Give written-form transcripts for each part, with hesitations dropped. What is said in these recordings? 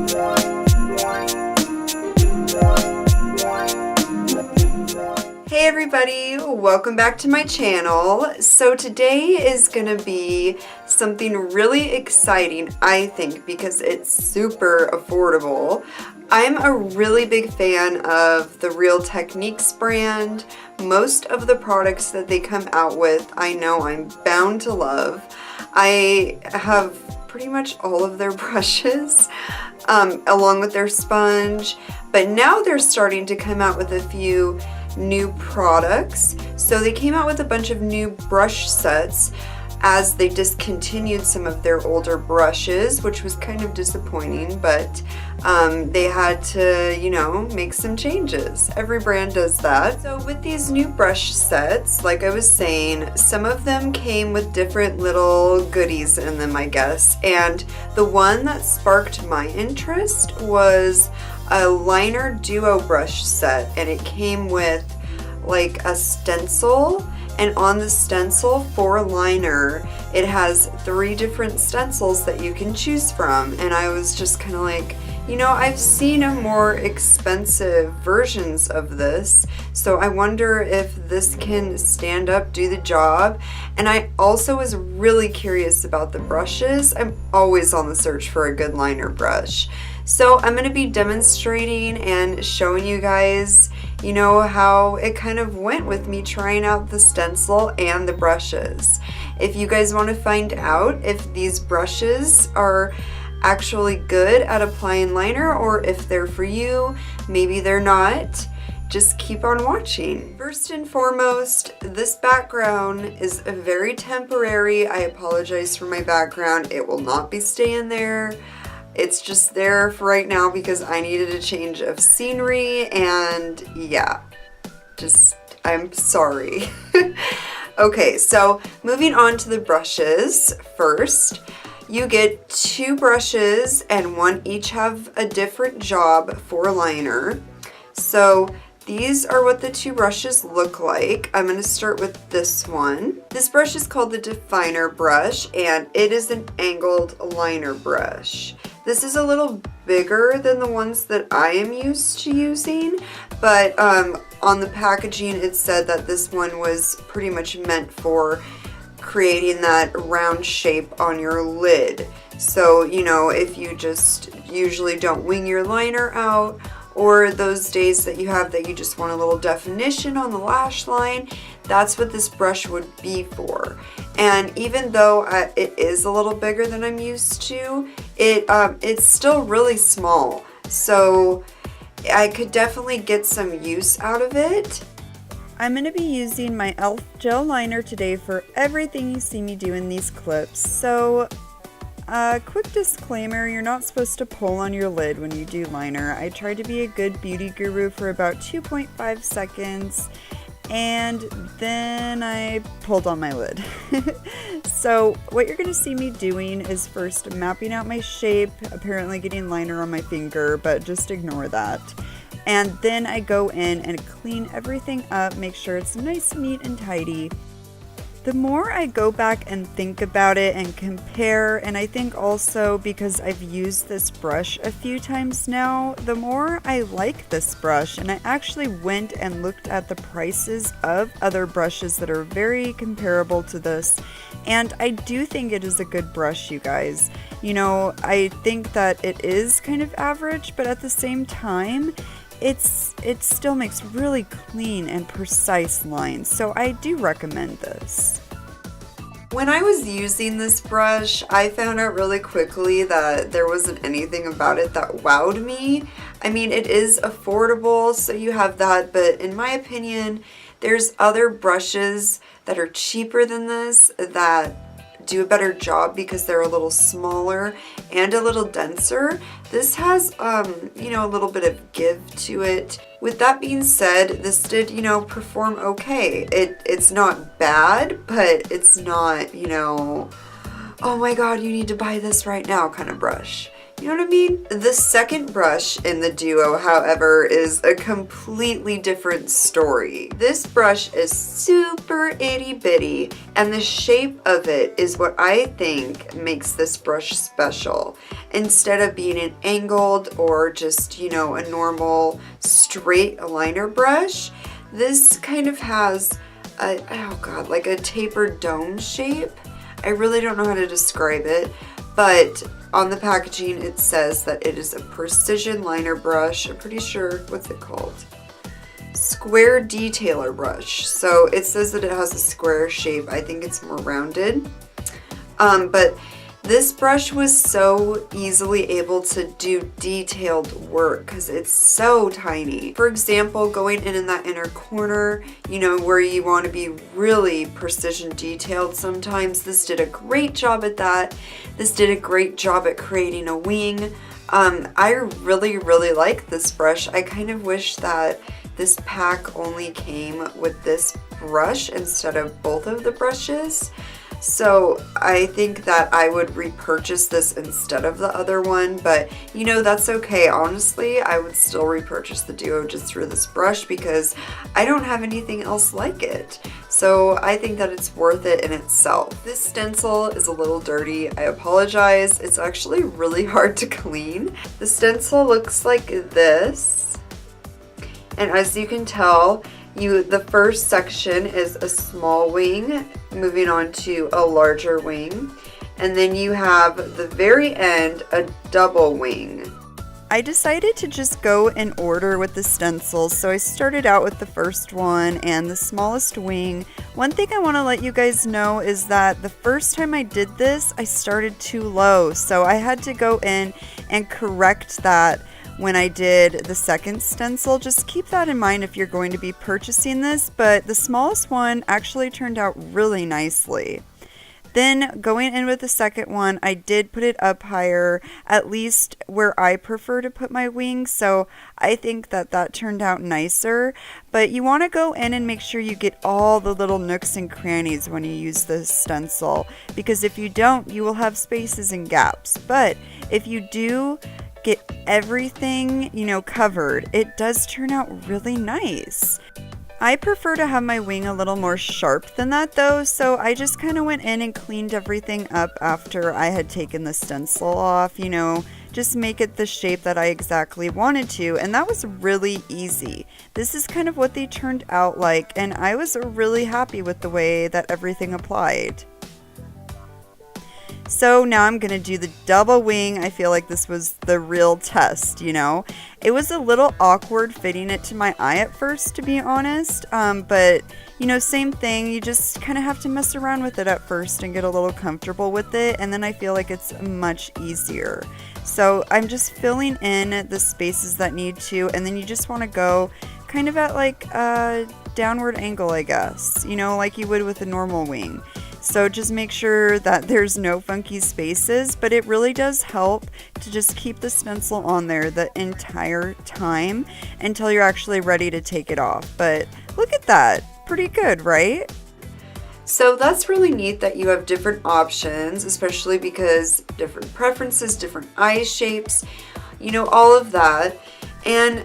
Hey everybody, welcome back to my channel. So today is gonna be something really exciting, I think, because it's super affordable. I'm a really big fan of the Real Techniques brand. Most of the products that they come out with, I know I'm bound to love. I have pretty much all of their brushes, along with their sponge, but now they're starting to come out with a few new products. So they came out with a bunch of new brush sets as they discontinued some of their older brushes, which was kind of disappointing, but they had to, you know, make some changes. Every brand does that. So with these new brush sets, like I was saying, some of them came with different little goodies in them, I guess, and the one that sparked my interest was a liner duo brush set, and it came with like a stencil, and on the stencil for liner it has 3 different stencils that you can choose from. And I was just kind of like, you know, I've seen a more expensive versions of this, so I wonder if this can stand up, do the job. And I also was really curious about the brushes. I'm always on the search for a good liner brush. So I'm going to be demonstrating and showing you guys, you know, how it kind of went with me trying out the stencil and the brushes. If you guys want to find out if these brushes are actually good at applying liner or if they're for you, maybe they're not, just keep on watching. First and foremost, this background is very temporary. I apologize for my background. It will not be staying there. It's just there for right now because I needed a change of scenery, and yeah, I'm sorry. Okay, so moving on to the brushes first. You get 2 brushes and one each have a different job for liner. So these are what the 2 brushes look like. I'm going to start with this one. This brush is called the Definer brush, and it is an angled liner brush. This is a little bigger than the ones that I am used to using, but on the packaging it said that this one was pretty much meant for creating that round shape on your lid. So, you know, if you just usually don't wing your liner out, or those days that you have that you just want a little definition on the lash line, that's what this brush would be for. And even though it is a little bigger than I'm used to, it's still really small. So I could definitely get some use out of it. I'm going to be using my e.l.f. gel liner today for everything you see me do in these clips. So quick disclaimer, you're not supposed to pull on your lid when you do liner. I tried to be a good beauty guru for about 2.5 seconds and then I pulled on my lid. So what you're going to see me doing is first mapping out my shape, apparently getting liner on my finger, but just ignore that. And then I go in and clean everything up, make sure it's nice, neat, and tidy. The more I go back and think about it and compare, and I think also because I've used this brush a few times now, the more I like this brush. And I actually went and looked at the prices of other brushes that are very comparable to this, and I do think it is a good brush, you guys. You know, I think that it is kind of average, but at the same time, it still makes really clean and precise lines, so I do recommend this. When I was using this brush, I found out really quickly that there wasn't anything about it that wowed me. I mean, it is affordable, so you have that, but in my opinion, there's other brushes that are cheaper than this that do a better job because they're a little smaller and a little denser. This has, you know, a little bit of give to it. With that being said, this did, you know, perform okay. It's not bad, but it's not, you know, oh my god, you need to buy this right now kind of brush. You You know what I mean? The second brush in the duo, however, is a completely different story. This brush is super itty bitty, and the shape of it is what I think makes this brush special. Instead of being an angled or just, you know, a normal straight liner brush, this kind of has a, oh god, like a tapered dome shape. I really don't know how to describe it, but on the packaging it says that it is a precision liner brush. I'm pretty sure, what's it called? Square detailer brush. So it says that it has a square shape. I think it's more rounded. But this brush was so easily able to do detailed work because it's so tiny. For example, going in that inner corner, you know, where you want to be really precision detailed sometimes, this did a great job at that. This did a great job at creating a wing. I really like this brush. I kind of wish that this pack only came with this brush instead of both of the brushes. So I think that I would repurchase this instead of the other one, but you know, that's okay. Honestly, I would still repurchase the duo just for this brush because I don't have anything else like it. So I think that it's worth it in itself. This stencil is a little dirty. I apologize. It's actually really hard to clean. The stencil looks like this. And as you can tell, the first section is a small wing, moving on to a larger wing, and then you have the very end, a double wing. I decided to just go in order with the stencils, so I started out with the first one and the smallest wing. One thing I want to let you guys know is that the first time I did this, I started too low, so I had to go in and correct that when I did the second stencil. Just keep that in mind if you're going to be purchasing this, but the smallest one actually turned out really nicely. Then going in with the second one, I did put it up higher, at least where I prefer to put my wings, so I think that that turned out nicer. But you want to go in and make sure you get all the little nooks and crannies when you use this stencil, because if you don't, you will have spaces and gaps. But if you do get everything, you know, covered, it does turn out really nice. I prefer to have my wing a little more sharp than that though, so I just kind of went in and cleaned everything up after I had taken the stencil off, you know, just make it the shape that I exactly wanted to, and that was really easy. This is kind of what they turned out like, and I was really happy with the way that everything applied. So now I'm going to do the double wing. I feel like this was the real test, you know. It was a little awkward fitting it to my eye at first, to be honest. But, you know, same thing. You just kind of have to mess around with it at first and get a little comfortable with it. And then I feel like it's much easier. So I'm just filling in the spaces that need to. And then you just want to go kind of at like a downward angle, I guess. You know, like you would with a normal wing. So just make sure that there's no funky spaces, but it really does help to just keep the stencil on there the entire time until you're actually ready to take it off. But look at that, pretty good, right? So that's really neat that you have different options, especially because different preferences, different eye shapes, you know, all of that. And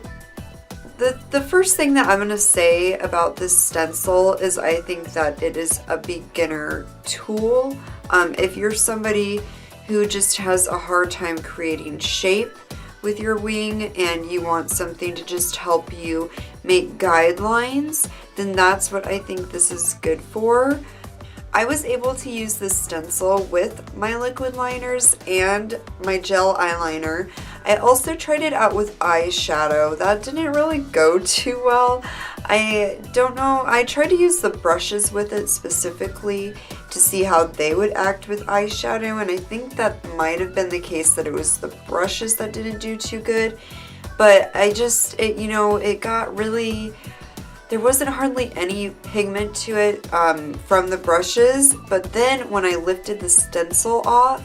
the first thing that I'm going to say about this stencil is I think that it is a beginner tool. If you're somebody who just has a hard time creating shape with your wing and you want something to just help you make guidelines, then that's what I think this is good for. I was able to use this stencil with my liquid liners and my gel eyeliner. I also tried it out with eyeshadow. That didn't really go too well. I don't know. I tried to use the brushes with it specifically to see how they would act with eyeshadow, and I think that might have been the case that it was the brushes that didn't do too good. But you know, it got really... There wasn't hardly any pigment to it from the brushes, but then when I lifted the stencil off,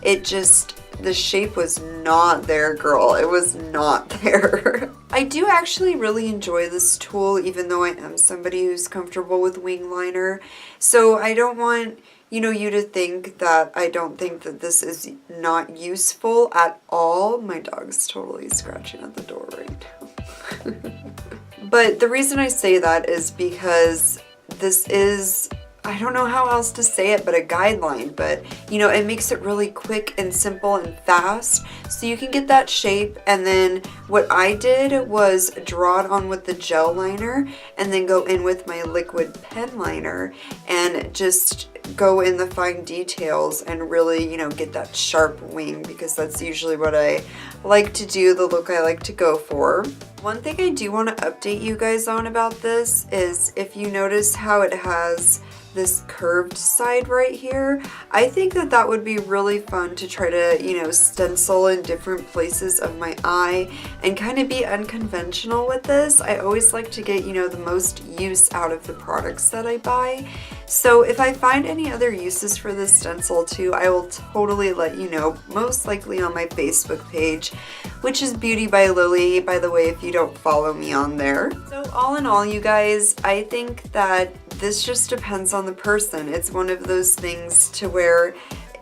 the shape was not there, girl. It was not there. I do actually really enjoy this tool, even though I am somebody who's comfortable with wing liner. So I don't want you know, you to think that I don't think that this is not useful at all. My dog's totally scratching at the door right now. But the reason I say that is because this is, I don't know how else to say it but a guideline, but you know, it makes it really quick and simple and fast so you can get that shape. And then what I did was draw it on with the gel liner and then go in with my liquid pen liner and just go in the fine details and really, you know, get that sharp wing, because that's usually what I like to do, the look I like to go for. One thing I do want to update you guys on about this is if you notice how it has this curved side right here, I think that that would be really fun to try to, you know, stencil in different places of my eye and kind of be unconventional with this. I always like to get, you know, the most use out of the products that I buy. So if I find any other uses for this stencil too, I will totally let you know, most likely on my Facebook page, which is Beauty by Lily, by the way, if you don't follow me on there. So all in all, you guys, I think that this just depends on the person. It's one of those things to where,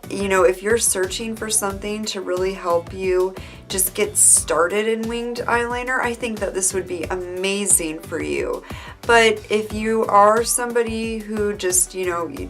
you know, if you're searching for something to really help you just get started in winged eyeliner, I think that this would be amazing for you. But if you are somebody who just, you know,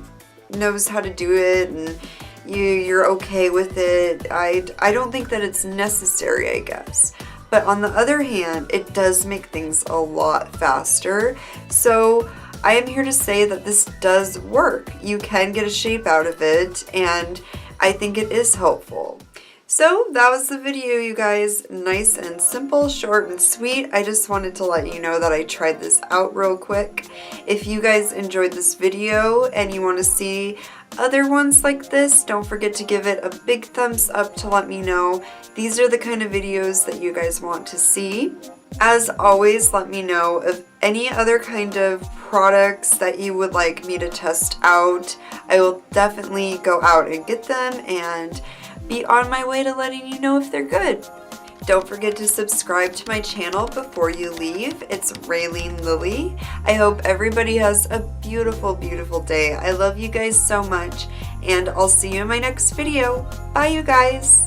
knows how to do it and you're okay with it, I don't think that it's necessary, I guess. But on the other hand, it does make things a lot faster. So I am here to say that this does work. You can get a shape out of it, and I think it is helpful. So that was the video, you guys. Nice and simple, short and sweet. I just wanted to let you know that I tried this out real quick. If you guys enjoyed this video and you want to see other ones like this, don't forget to give it a big thumbs up to let me know these are the kind of videos that you guys want to see. As always, let me know of any other kind of products that you would like me to test out. I will definitely go out and get them and be on my way to letting you know if they're good. Don't forget to subscribe to my channel before you leave. It's Raylene Lily. I hope everybody has a beautiful, beautiful day. I love you guys so much, and I'll see you in my next video. Bye, you guys.